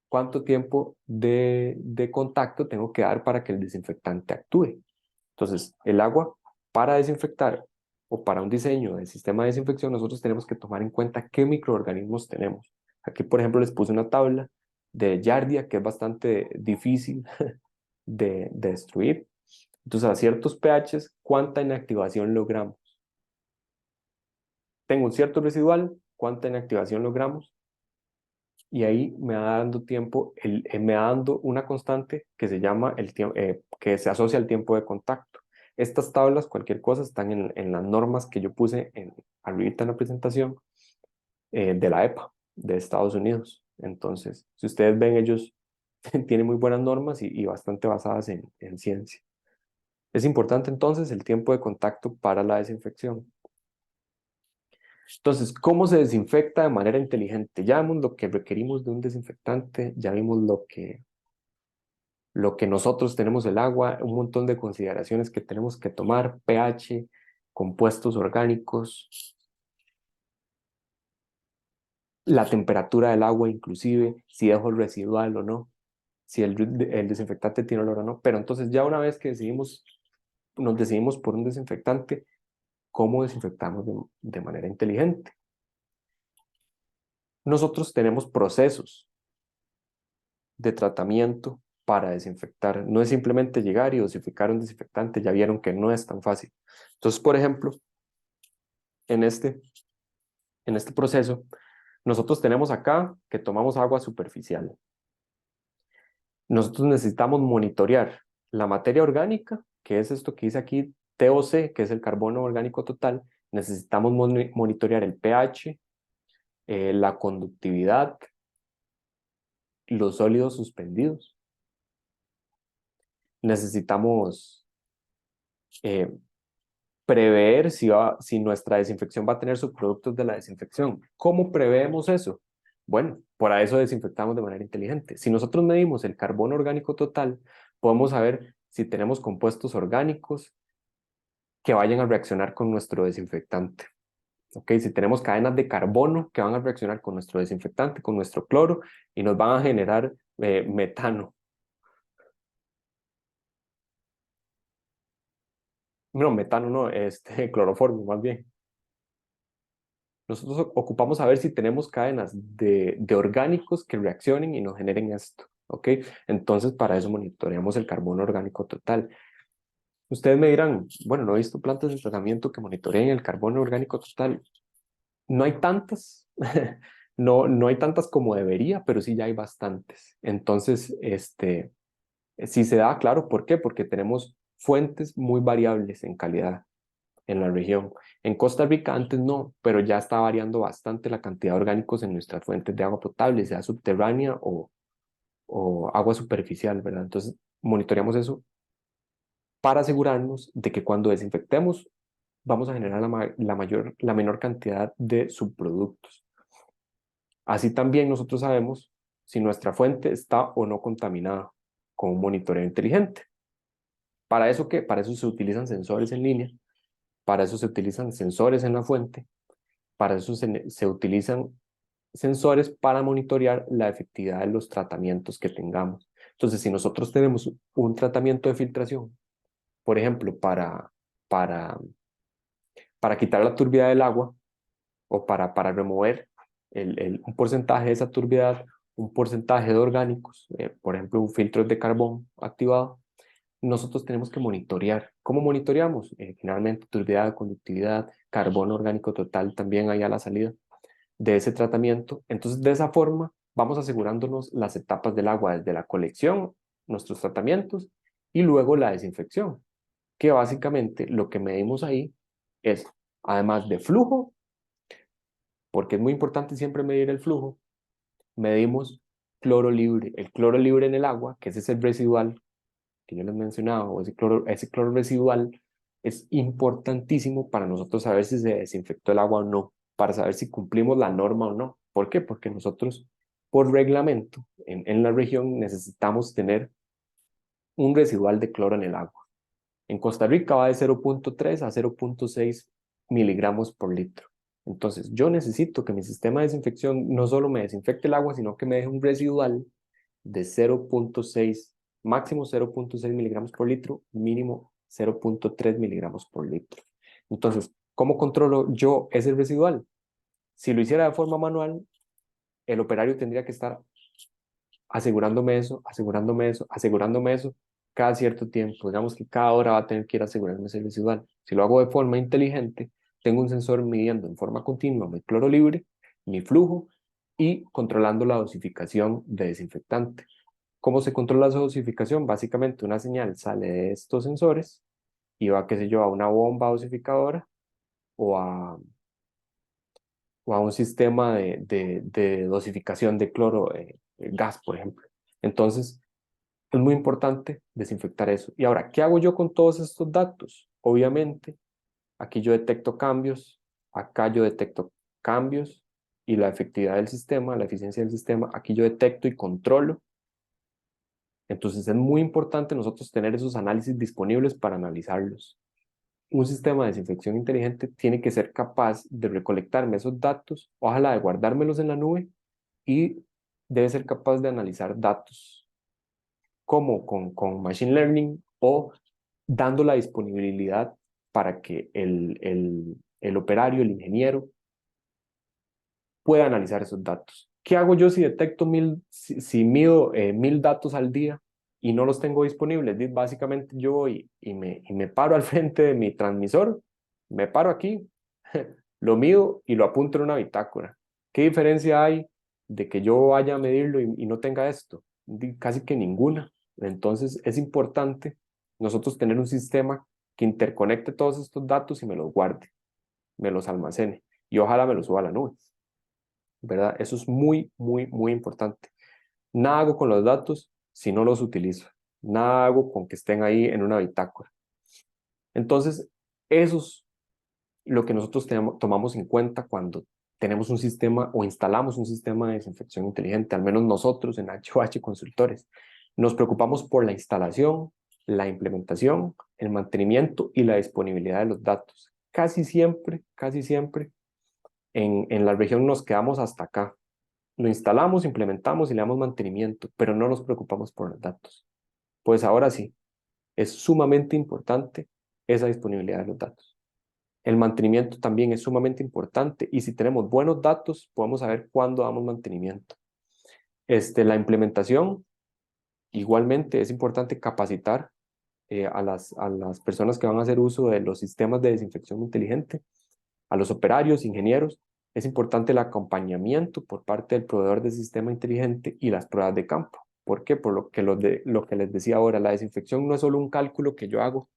S1: cuánto tiempo de contacto tengo que dar para que el desinfectante actúe. Entonces, el agua para desinfectar o para un diseño de sistema de desinfección, nosotros tenemos que tomar en cuenta qué microorganismos tenemos. Aquí, por ejemplo, les puse una tabla de Giardia que es bastante difícil de destruir. Entonces, a ciertos pHs, ¿cuánta inactivación logramos? Tengo un cierto residual, ¿cuánta inactivación logramos? Y ahí me va dando tiempo, me va dando una constante que se llama que se asocia al tiempo de contacto. Estas tablas, cualquier cosa, están en las normas que yo puse arriba en la presentación de la EPA de Estados Unidos. Entonces, si ustedes ven, ellos tienen muy buenas normas y bastante basadas en ciencia. Es importante entonces el tiempo de contacto para la desinfección. Entonces, ¿cómo se desinfecta de manera inteligente? Ya vimos lo que requerimos de un desinfectante, ya vimos lo que nosotros tenemos el agua, un montón de consideraciones que tenemos que tomar, pH, compuestos orgánicos, la temperatura del agua inclusive, si dejo el residual o no, si el desinfectante tiene olor o no. Pero entonces ya una vez que nos decidimos por un desinfectante, ¿cómo desinfectamos de manera inteligente? Nosotros tenemos procesos de tratamiento para desinfectar. No es simplemente llegar y dosificar un desinfectante, ya vieron que no es tan fácil. Entonces, por ejemplo, en este, en este proceso, nosotros tenemos acá que tomamos agua superficial. Nosotros necesitamos monitorear la materia orgánica, que es esto que dice aquí, TOC, que es el carbono orgánico total. Necesitamos monitorear el pH, la conductividad, los sólidos suspendidos. Necesitamos eh, prever si nuestra desinfección va a tener subproductos de la desinfección. ¿Cómo preveemos eso? Bueno, para eso desinfectamos de manera inteligente. Si nosotros medimos el carbono orgánico total, podemos saber si tenemos compuestos orgánicos que vayan a reaccionar con nuestro desinfectante. ¿Ok? Si tenemos cadenas de carbono que van a reaccionar con nuestro desinfectante, con nuestro cloro, y nos van a generar metano. No, metano no, cloroformo más bien. Nosotros ocupamos saber si tenemos cadenas de orgánicos que reaccionen y nos generen esto, ¿ok? Entonces, para eso monitoreamos el carbono orgánico total. Ustedes me dirán, bueno, no he visto plantas de tratamiento que monitoreen el carbono orgánico total. No hay tantas, no hay tantas como debería, pero sí ya hay bastantes. Entonces, sí se da, claro, ¿por qué? Porque tenemos fuentes muy variables en calidad en la región. En Costa Rica antes no, pero ya está variando bastante la cantidad de orgánicos en nuestras fuentes de agua potable, sea subterránea o agua superficial, ¿verdad? Entonces, monitoreamos eso para asegurarnos de que cuando desinfectemos vamos a generar la menor cantidad de subproductos. Así también nosotros sabemos si nuestra fuente está o no contaminada con un monitoreo inteligente. ¿Para eso qué? Para eso se utilizan sensores en línea, para eso se utilizan sensores en la fuente, para eso se utilizan sensores para monitorear la efectividad de los tratamientos que tengamos. Entonces, si nosotros tenemos un tratamiento de filtración, por ejemplo, para, para quitar la turbiedad del agua o para remover un porcentaje de esa turbiedad, un porcentaje de orgánicos, por ejemplo, un filtro de carbón activado, nosotros tenemos que monitorear. ¿Cómo monitoreamos? Generalmente turbiedad, conductividad, carbono orgánico total también ahí a la salida de ese tratamiento. Entonces, de esa forma, vamos asegurándonos las etapas del agua, desde la colección, nuestros tratamientos y luego la desinfección, que básicamente lo que medimos ahí es, además de flujo, porque es muy importante siempre medir el flujo, medimos cloro libre. El cloro libre en el agua, que ese es el residual que yo les mencionaba, o ese cloro residual, es importantísimo para nosotros saber si se desinfectó el agua o no, para saber si cumplimos la norma o no. ¿Por qué? Porque nosotros, por reglamento, en la región necesitamos tener un residual de cloro en el agua. En Costa Rica va de 0.3 a 0.6 miligramos por litro. Entonces, yo necesito que mi sistema de desinfección no solo me desinfecte el agua, sino que me deje un residual de 0.6, máximo 0.6 miligramos por litro, mínimo 0.3 miligramos por litro. Entonces, ¿cómo controlo yo ese residual? Si lo hiciera de forma manual, el operario tendría que estar asegurándome eso, asegurándome eso, asegurándome eso cada cierto tiempo. Digamos que cada hora va a tener que ir asegurarme ese residual. Si lo hago de forma inteligente, tengo un sensor midiendo en forma continua mi cloro libre, mi flujo y controlando la dosificación de desinfectante. ¿Cómo se controla esa dosificación? Básicamente una señal sale de estos sensores y va, qué sé yo, a una bomba dosificadora o a un sistema de dosificación de cloro, gas, por ejemplo. Entonces, es muy importante desinfectar eso. Y ahora, ¿qué hago yo con todos estos datos? Obviamente, aquí yo detecto cambios, acá yo detecto cambios y la efectividad del sistema, la eficiencia del sistema, aquí yo detecto y controlo Entonces es muy importante nosotros tener esos análisis disponibles para analizarlos. Un sistema de desinfección inteligente tiene que ser capaz de recolectarme esos datos, ojalá de guardármelos en la nube, y debe ser capaz de analizar datos como con Machine Learning o dando la disponibilidad para que el operario, el ingeniero, pueda analizar esos datos. ¿Qué hago yo si detecto si mido 1000 datos al día y no los tengo disponibles? Básicamente yo voy y me paro al frente de mi transmisor, me paro aquí, lo mido y lo apunto en una bitácora. ¿Qué diferencia hay de que yo vaya a medirlo y no tenga esto? Casi que ninguna. Entonces es importante nosotros tener un sistema que interconecte todos estos datos y me los guarde, me los almacene y ojalá me los suba a la nube, ¿verdad? Eso es muy, muy, muy importante. Nada hago con los datos si no los utilizo. Nada hago con que estén ahí en una bitácora. Entonces, eso es lo que nosotros tomamos en cuenta cuando tenemos un sistema o instalamos un sistema de desinfección inteligente, al menos nosotros en HOH Consultores. Nos preocupamos por la instalación, la implementación, el mantenimiento y la disponibilidad de los datos. Casi siempre en la región nos quedamos hasta acá. Lo instalamos, implementamos y le damos mantenimiento, pero no nos preocupamos por los datos. Pues ahora sí, es sumamente importante esa disponibilidad de los datos. El mantenimiento también es sumamente importante y si tenemos buenos datos, podemos saber cuándo damos mantenimiento. La implementación, igualmente es importante capacitar a las personas que van a hacer uso de los sistemas de desinfección inteligente, a los operarios, ingenieros. Es importante el acompañamiento por parte del proveedor de sistema inteligente y las pruebas de campo. ¿Por qué? Por lo que les decía ahora, la desinfección no es solo un cálculo que yo hago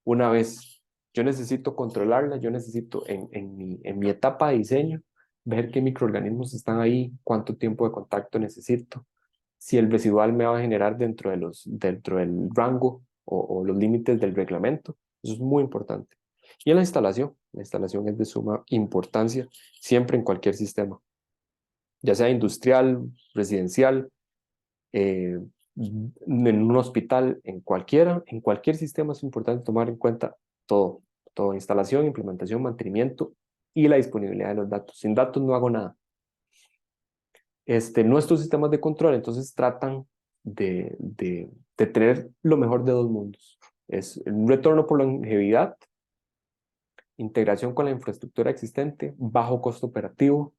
S1: una vez. Yo necesito controlarla, yo necesito en mi etapa de diseño ver qué microorganismos están ahí, cuánto tiempo de contacto necesito, si el residual me va a generar dentro del rango o los límites del reglamento. Eso es muy importante. Y en la instalación es de suma importancia siempre en cualquier sistema, ya sea industrial, residencial, en un hospital, en cualquier sistema es importante tomar en cuenta todo, todo, instalación, implementación, mantenimiento y la disponibilidad de los datos. Sin datos no hago nada. Nuestros sistemas de control entonces tratan de tener lo mejor de dos mundos. Es un retorno por longevidad, integración con la infraestructura existente, bajo costo operativo,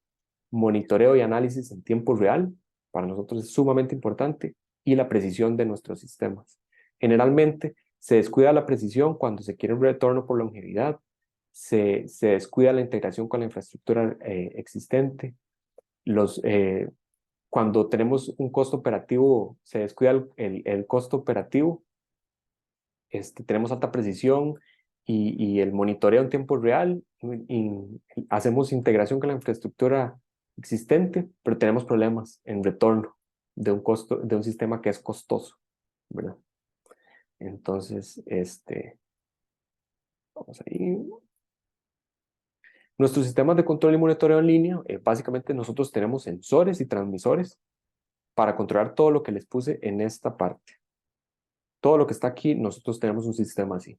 S1: monitoreo y análisis en tiempo real, para nosotros es sumamente importante, y la precisión de nuestros sistemas. Generalmente se descuida la precisión cuando se quiere un retorno por longevidad, se descuida la integración con la infraestructura existente, cuando tenemos un costo operativo, se descuida el costo operativo, tenemos alta precisión y el monitoreo en tiempo real, hacemos integración con la infraestructura existente, pero tenemos problemas en retorno de un sistema que es costoso, ¿verdad? Entonces, vamos ahí. Nuestros sistemas de control y monitoreo en línea, básicamente nosotros tenemos sensores y transmisores para controlar todo lo que les puse en esta parte. Todo lo que está aquí, nosotros tenemos un sistema así,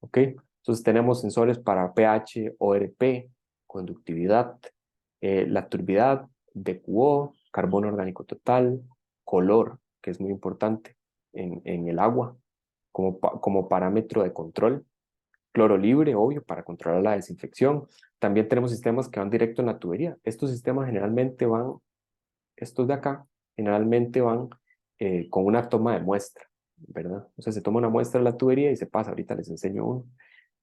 S1: ¿ok? Entonces tenemos sensores para pH, ORP, conductividad, la turbidez, DQO, carbono orgánico total, color, que es muy importante en el agua, como parámetro de control, cloro libre, obvio, para controlar la desinfección. También tenemos sistemas que van directo en la tubería. Estos sistemas generalmente estos de acá, generalmente van con una toma de muestra, ¿verdad? O sea, se toma una muestra de la tubería y se pasa, ahorita les enseño uno.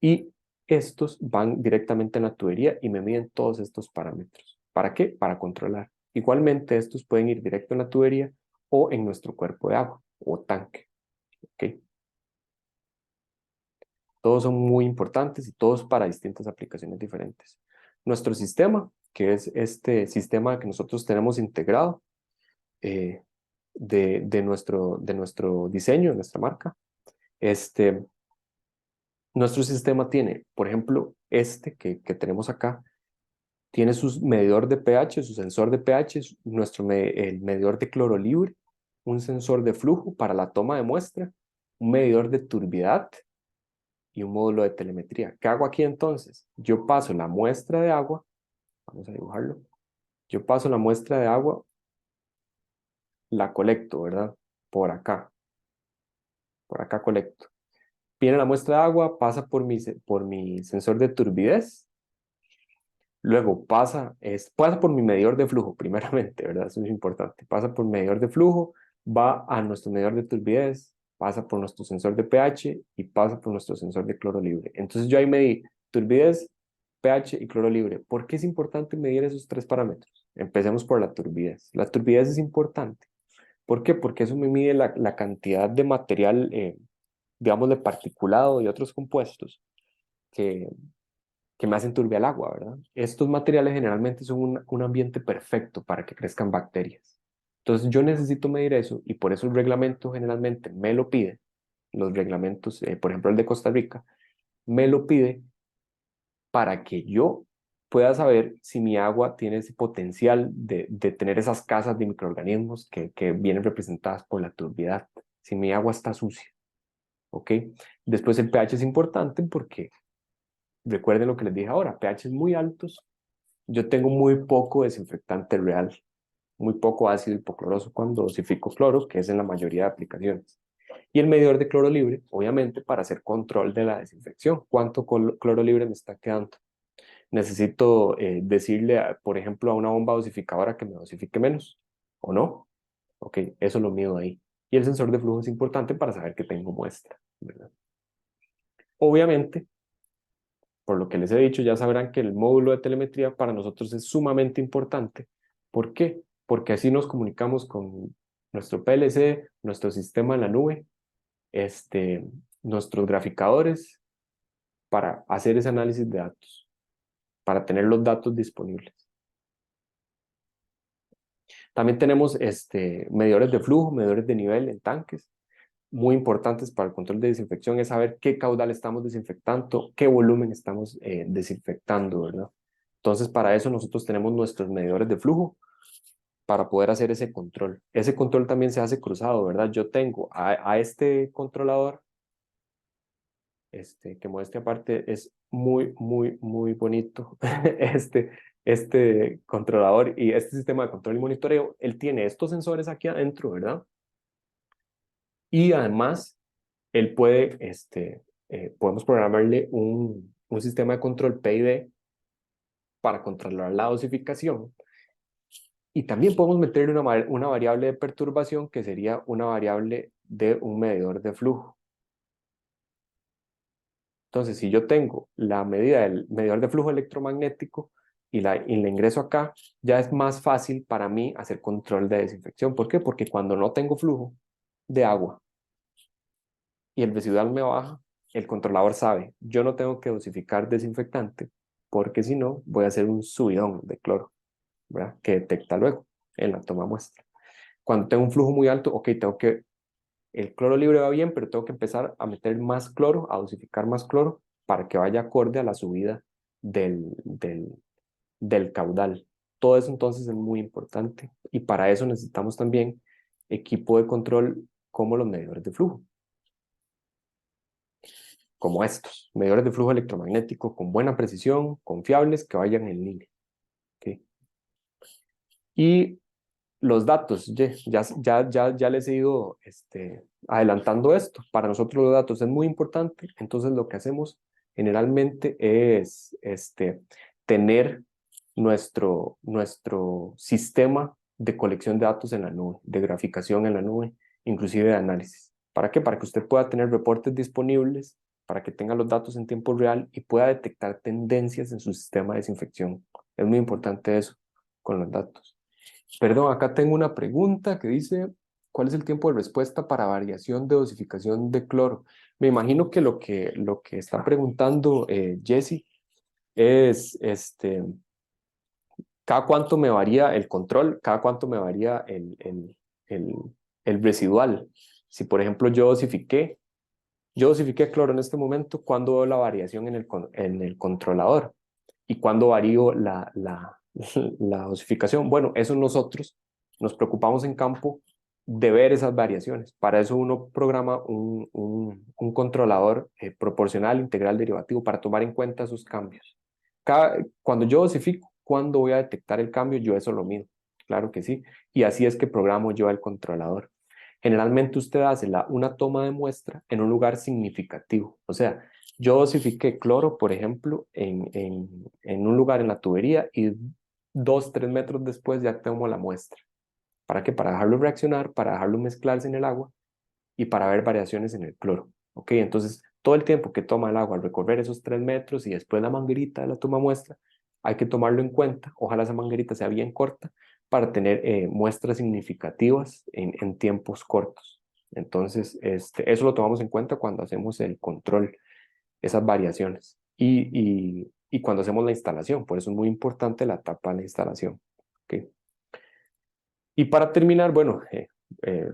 S1: Y estos van directamente en la tubería y me miden todos estos parámetros. ¿Para qué? Para controlar. Igualmente, estos pueden ir directo en la tubería o en nuestro cuerpo de agua o tanque, ¿ok? Todos son muy importantes y todos para distintas aplicaciones diferentes. Nuestro sistema, que es este sistema que nosotros tenemos integrado, eh, de nuestro diseño, de nuestra marca. Nuestro sistema tiene, por ejemplo, que tenemos acá, tiene su medidor de pH, su sensor de pH, el medidor de cloro libre, un sensor de flujo para la toma de muestra, un medidor de turbidez y un módulo de telemetría. ¿Qué hago aquí entonces? Yo paso la muestra de agua, vamos a dibujarlo, yo paso la muestra de agua, la colecto, ¿verdad? Por acá colecto. Viene la muestra de agua, pasa por mi sensor de turbidez, luego pasa por mi medidor de flujo, primeramente, ¿verdad? Eso es importante. Pasa por medidor de flujo, va a nuestro medidor de turbidez, pasa por nuestro sensor de pH y pasa por nuestro sensor de cloro libre. Entonces yo ahí medí turbidez, pH y cloro libre. ¿Por qué es importante medir esos tres parámetros? Empecemos por la turbidez. La turbidez es importante. ¿Por qué? Porque eso me mide la cantidad de material, digamos, de particulado y otros compuestos que, que me hacen turbia el agua, ¿verdad? Estos materiales generalmente son un ambiente perfecto para que crezcan bacterias. Entonces yo necesito medir eso y por eso el reglamento generalmente me lo pide. Los reglamentos, por ejemplo el de Costa Rica, me lo pide para que yo pueda saber si mi agua tiene ese potencial de tener esas casas de microorganismos que vienen representadas por la turbidez, si mi agua está sucia, ¿ok? Después el pH es importante porque recuerden lo que les dije ahora, pH muy altos, yo tengo muy poco desinfectante real, muy poco ácido hipocloroso cuando dosifico cloro, que es en la mayoría de aplicaciones. Y el medidor de cloro libre, obviamente, para hacer control de la desinfección. ¿Cuánto cloro libre me está quedando? Necesito decirle, por ejemplo, a una bomba dosificadora que me dosifique menos, ¿o no? Ok, eso lo mido ahí. Y el sensor de flujo es importante para saber que tengo muestra, ¿verdad? Obviamente, por lo que les he dicho, ya sabrán que el módulo de telemetría para nosotros es sumamente importante. ¿Por qué? Porque así nos comunicamos con nuestro PLC, nuestro sistema en la nube, nuestros graficadores, para hacer ese análisis de datos, para tener los datos disponibles. También tenemos medidores de flujo, medidores de nivel en tanques, muy importantes para el control de desinfección, es saber qué caudal estamos desinfectando, qué volumen estamos desinfectando, ¿verdad? Entonces, para eso nosotros tenemos nuestros medidores de flujo para poder hacer ese control. Ese control también se hace cruzado, ¿verdad? Yo tengo a este controlador, que modestia aparte es muy, muy, muy bonito, este controlador y este sistema de control y monitoreo, él tiene estos sensores aquí adentro, ¿verdad? Y además, él puede, podemos programarle un sistema de control PID para controlar la dosificación. Y también podemos meterle una variable de perturbación que sería una variable de un medidor de flujo. Entonces, si yo tengo la medida del medidor de flujo electromagnético y la ingreso acá, ya es más fácil para mí hacer control de desinfección. ¿Por qué? Porque cuando no tengo flujo de agua y el residual me baja, el controlador sabe, yo no tengo que dosificar desinfectante porque si no voy a hacer un subidón de cloro, ¿verdad? Que detecta luego en la toma muestra. Cuando tengo un flujo muy alto, ok, el cloro libre va bien, pero tengo que empezar a meter más cloro, a dosificar más cloro para que vaya acorde a la subida del caudal. Todo eso entonces es muy importante y para eso necesitamos también equipo de control como los medidores de flujo, como estos, medidores de flujo electromagnético con buena precisión, confiables, que vayan en línea. ¿Okay? Y los datos, ya les he ido adelantando esto. Para nosotros los datos es muy importante, entonces lo que hacemos generalmente es tener nuestro sistema de colección de datos en la nube, de graficación en la nube, inclusive de análisis. ¿Para qué? Para que usted pueda tener reportes disponibles, para que tenga los datos en tiempo real y pueda detectar tendencias en su sistema de desinfección. Es muy importante eso con los datos. Perdón, acá tengo una pregunta que dice, ¿cuál es el tiempo de respuesta para variación de dosificación de cloro? Me imagino que lo que está preguntando Jesse es, ¿cada cuánto me varía el control? ¿Cada cuánto me varía el, el residual? Si, por ejemplo, yo dosifiqué cloro en este momento, ¿cuándo veo la variación en el controlador? ¿Y cuándo varío la dosificación? Bueno, eso nosotros nos preocupamos en campo de ver esas variaciones. Para eso uno programa un controlador proporcional, integral, derivativo para tomar en cuenta esos cambios. Cuando yo dosifico, ¿cuándo voy a detectar el cambio? Yo eso lo mido, claro que sí. Y así es que programo yo el controlador. Generalmente usted hace una toma de muestra en un lugar significativo. O sea, yo dosifiqué cloro, por ejemplo, en un lugar en la tubería y 2, 3 metros después ya tomo la muestra. ¿Para qué? Para dejarlo reaccionar, para dejarlo mezclarse en el agua y para ver variaciones en el cloro. ¿Ok? Entonces, todo el tiempo que toma el agua al recorrer esos 3 metros y después la manguerita de la toma muestra, hay que tomarlo en cuenta. Ojalá esa manguerita sea bien corta para tener muestras significativas en tiempos cortos. Entonces, eso lo tomamos en cuenta cuando hacemos el control, esas variaciones. Y cuando hacemos la instalación, por eso es muy importante la etapa de la instalación. ¿Ok? Y para terminar, bueno,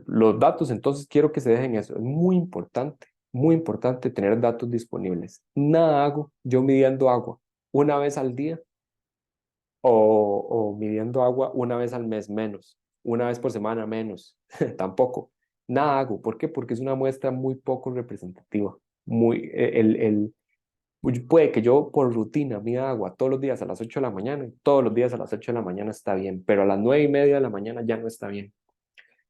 S1: los datos, entonces quiero que se dejen eso. Es muy importante tener datos disponibles. Nada hago yo midiendo agua una vez al día o midiendo agua una vez al mes menos, una vez por semana menos, tampoco. Nada hago. ¿Por qué? Porque es una muestra muy poco representativa. Puede que yo por rutina mida agua todos los días a las 8 de la mañana, y todos los días a las 8 de la mañana está bien, pero a las 9:30 de la mañana ya no está bien.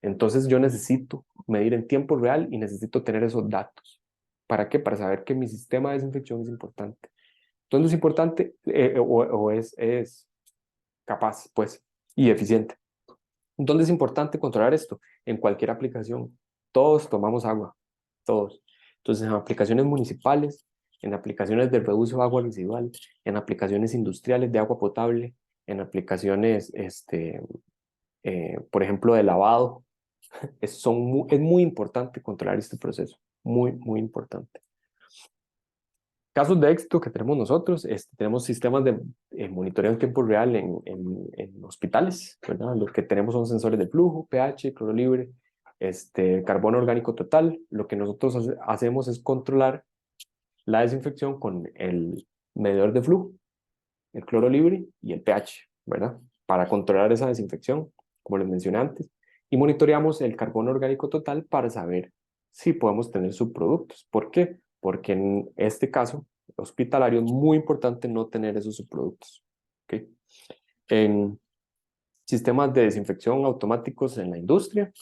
S1: Entonces yo necesito medir en tiempo real y necesito tener esos datos. ¿Para qué? Para saber que mi sistema de desinfección es importante. Entonces es importante o es capaz, pues, y eficiente. Entonces es importante controlar esto en cualquier aplicación. Todos tomamos agua, todos. Entonces en aplicaciones municipales, en aplicaciones de reuso de agua residual, en aplicaciones industriales de agua potable, en aplicaciones, por ejemplo, de lavado, es muy importante controlar este proceso, muy, muy importante. Casos de éxito que tenemos nosotros, tenemos sistemas de monitoreo en tiempo real en hospitales, ¿verdad? Lo que tenemos son sensores de flujo, pH, cloro libre, carbono orgánico total. Lo que nosotros hacemos es controlar la desinfección con el medidor de flujo, el cloro libre y el pH, ¿verdad? Para controlar esa desinfección, como les mencioné antes, y monitoreamos el carbono orgánico total para saber si podemos tener subproductos. ¿Por qué? Porque en este caso hospitalario es muy importante no tener esos subproductos. ¿Okay? En sistemas de desinfección automáticos en la industria,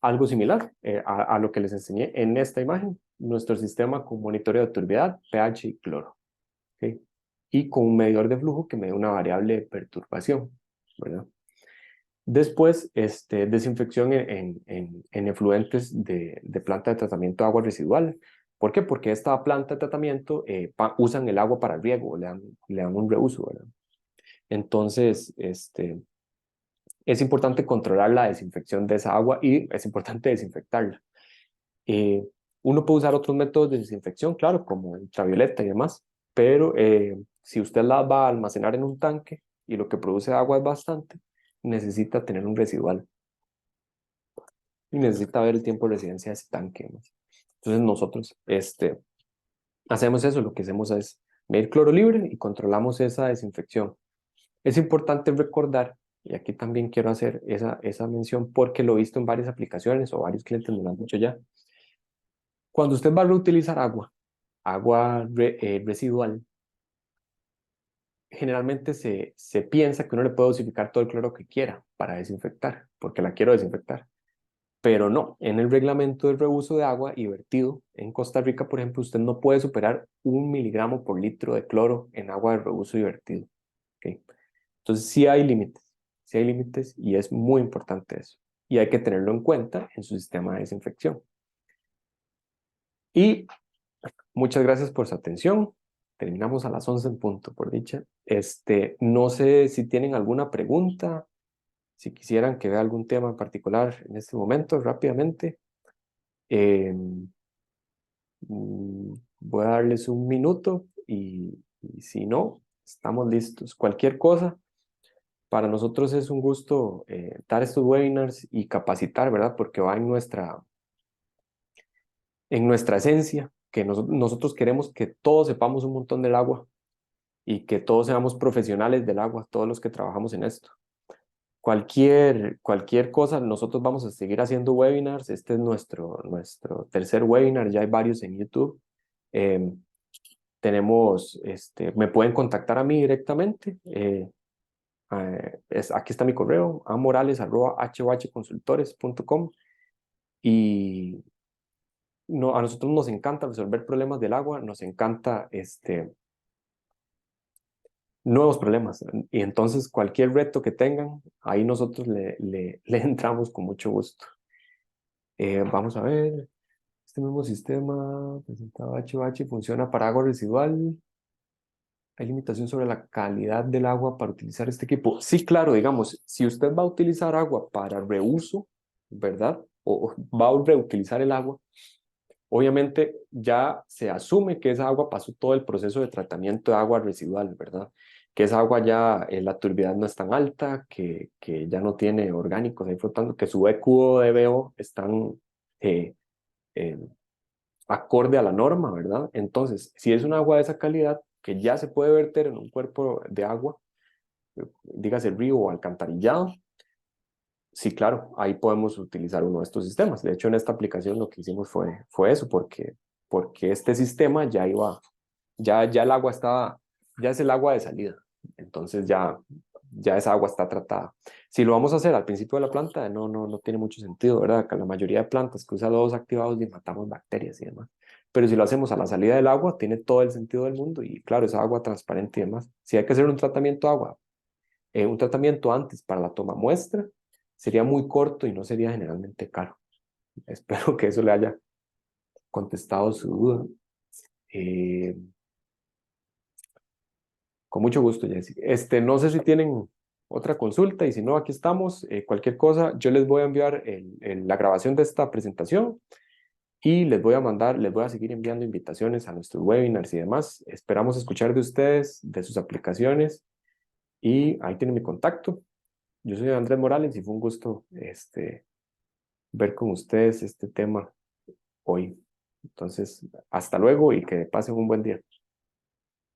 S1: algo similar a lo que les enseñé en esta imagen, nuestro sistema con monitoreo de turbidez, pH y cloro. ¿Okay? Y con un medidor de flujo que me dé una variable de perturbación, ¿verdad? Después, desinfección en efluentes de planta de tratamiento de agua residual. ¿Por qué? Porque esta planta de tratamiento usan el agua para el riego, le dan un reuso, ¿verdad? Entonces, es importante controlar la desinfección de esa agua y es importante desinfectarla. Eh, Uno puede usar otros métodos de desinfección, claro, como ultravioleta y demás, pero si usted la va a almacenar en un tanque y lo que produce agua es bastante, necesita tener un residual y necesita ver el tiempo de residencia de ese tanque, ¿no? Entonces nosotros hacemos eso, lo que hacemos es medir cloro libre y controlamos esa desinfección. Es importante recordar, y aquí también quiero hacer esa mención porque lo he visto en varias aplicaciones o varios clientes me lo han dicho ya. Cuando usted va a reutilizar agua residual, generalmente se piensa que uno le puede dosificar todo el cloro que quiera para desinfectar, porque la quiero desinfectar. Pero no, en el reglamento del reuso de agua y vertido, en Costa Rica, por ejemplo, usted no puede superar 1 miligramo por litro de cloro en agua de reuso y vertido. ¿Okay? Entonces sí hay límites y es muy importante eso. Y hay que tenerlo en cuenta en su sistema de desinfección. Y muchas gracias por su atención. Terminamos a las 11 en punto, por dicha. No sé si tienen alguna pregunta, si quisieran que vea algún tema en particular en este momento, rápidamente. Eh, Voy a darles un minuto y si no, estamos listos. Cualquier cosa, para nosotros es un gusto dar estos webinars y capacitar, ¿verdad? Porque va en nuestra esencia, que nosotros queremos que todos sepamos un montón del agua y que todos seamos profesionales del agua, todos los que trabajamos en esto. cualquier cosa, nosotros vamos a seguir haciendo webinars. Este es nuestro tercer webinar, ya hay varios en YouTube. Me pueden contactar a mí directamente. Aquí está mi correo, amorales@hohconsultores.com. Y no, a nosotros nos encanta resolver problemas del agua, nos encanta nuevos problemas. Y entonces cualquier reto que tengan, ahí nosotros le entramos con mucho gusto. Vamos a ver, este mismo sistema presentado HOH funciona para agua residual. ¿Hay limitación sobre la calidad del agua para utilizar este equipo? Sí, claro, digamos, si usted va a utilizar agua para reuso, ¿verdad? O va a reutilizar el agua, obviamente ya se asume que esa agua pasó todo el proceso de tratamiento de agua residual, ¿verdad? Que esa agua ya la turbidez no es tan alta, que ya no tiene orgánicos ahí flotando, que su EQ o DBO están eh, eh, acorde a la norma, ¿verdad? Entonces, si es un agua de esa calidad que ya se puede verter en un cuerpo de agua, dígase río o alcantarillado, sí, claro, ahí podemos utilizar uno de estos sistemas. De hecho, en esta aplicación lo que hicimos fue eso, porque este sistema ya iba, ya el agua estaba, ya es el agua de salida. Entonces ya esa agua está tratada. Si lo vamos a hacer al principio de la planta, no tiene mucho sentido, ¿verdad? Que la mayoría de plantas que usan lodos activados y matamos bacterias y demás. Pero si lo hacemos a la salida del agua, tiene todo el sentido del mundo y claro, esa agua transparente y demás. Si hay que hacer un tratamiento de agua, un tratamiento antes para la toma muestra, sería muy corto y no sería generalmente caro. Espero que eso le haya contestado su duda. Eh, con mucho gusto, Jessy. No sé si tienen otra consulta y si no, aquí estamos. Cualquier cosa, yo les voy a enviar la grabación de esta presentación y les voy a seguir enviando invitaciones a nuestros webinars y demás. Esperamos escuchar de ustedes, de sus aplicaciones y ahí tienen mi contacto. Yo soy Andrés Morales y fue un gusto ver con ustedes este tema hoy. Entonces, hasta luego y que pasen un buen día.